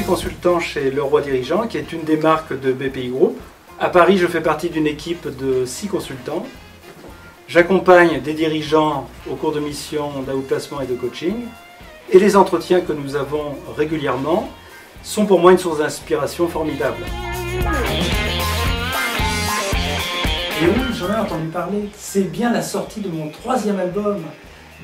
consultant chez Leroy Dirigeant, qui est une des marques de BPI Group. À Paris, je fais partie d'une équipe de 6 consultants. J'accompagne des dirigeants au cours de missions d'outplacement et de coaching. Et les entretiens que nous avons régulièrement sont pour moi une source d'inspiration formidable. Et oui, j'en ai entendu parler. C'est bien la sortie de mon 3e album,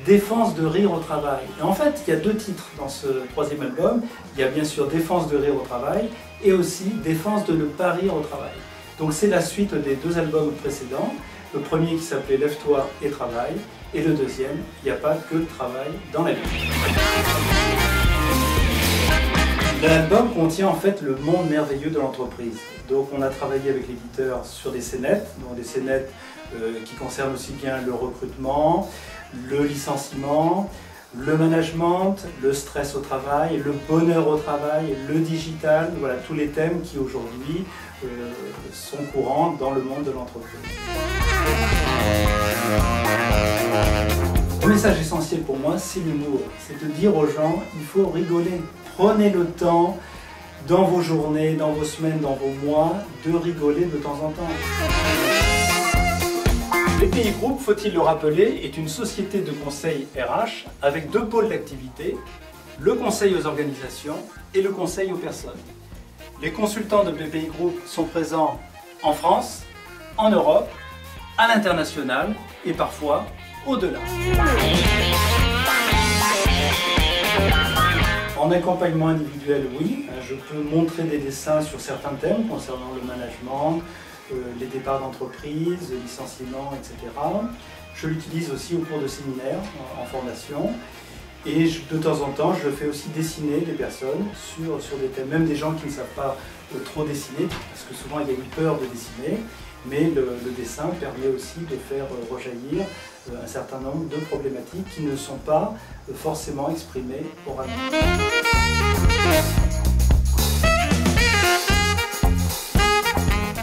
Défense de rire au travail. Et en fait, il y a 2 titres dans ce 3e album. Il y a bien sûr Défense de rire au travail et aussi Défense de ne pas rire au travail. Donc c'est la suite des 2 albums précédents. Le premier qui s'appelait Lève-toi et travaille, et le deuxième, Il n'y a pas que le travail dans la vie. L'album contient en fait le monde merveilleux de l'entreprise. Donc on a travaillé avec l'éditeur sur des scénettes, donc des scénettes qui concernent aussi bien le recrutement, le licenciement, le management, le stress au travail, le bonheur au travail, le digital, voilà tous les thèmes qui aujourd'hui sont courants dans le monde de l'entreprise. Le message essentiel pour moi, c'est l'humour. C'est de dire aux gens, il faut rigoler. Prenez le temps, dans vos journées, dans vos semaines, dans vos mois, de rigoler de temps en temps. BPI Group, faut-il le rappeler, est une société de conseil RH avec 2 pôles d'activité, le conseil aux organisations et le conseil aux personnes. Les consultants de BPI Group sont présents en France, en Europe, à l'international et parfois au-delà. En accompagnement individuel, oui, je peux montrer des dessins sur certains thèmes concernant le management, les départs d'entreprise, le licenciement, etc. Je l'utilise aussi au cours de séminaires en formation. Et de temps en temps, je fais aussi dessiner des personnes sur des thèmes, même des gens qui ne savent pas trop dessiner, parce que souvent il y a une peur de dessiner, mais le dessin permet aussi de faire rejaillir un certain nombre de problématiques qui ne sont pas forcément exprimées oralement.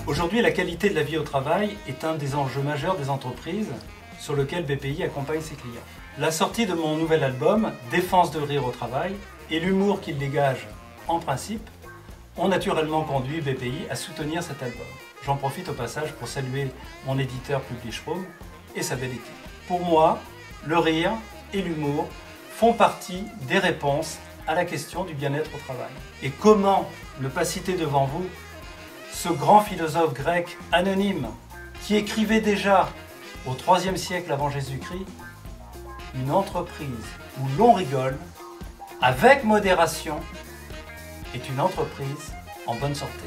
Aujourd'hui, la qualité de la vie au travail est un des enjeux majeurs des entreprises sur lequel BPI accompagne ses clients. La sortie de mon nouvel album, Défense de rire au travail, et l'humour qu'il dégage en principe, ont naturellement conduit BPI à soutenir cet album. J'en profite au passage pour saluer mon éditeur Publishroom et sa belle équipe. Pour moi, le rire et l'humour font partie des réponses à la question du bien-être au travail. Et comment ne pas citer devant vous ce grand philosophe grec anonyme qui écrivait déjà au IIIe siècle avant Jésus-Christ, une entreprise où l'on rigole avec modération est une entreprise en bonne santé.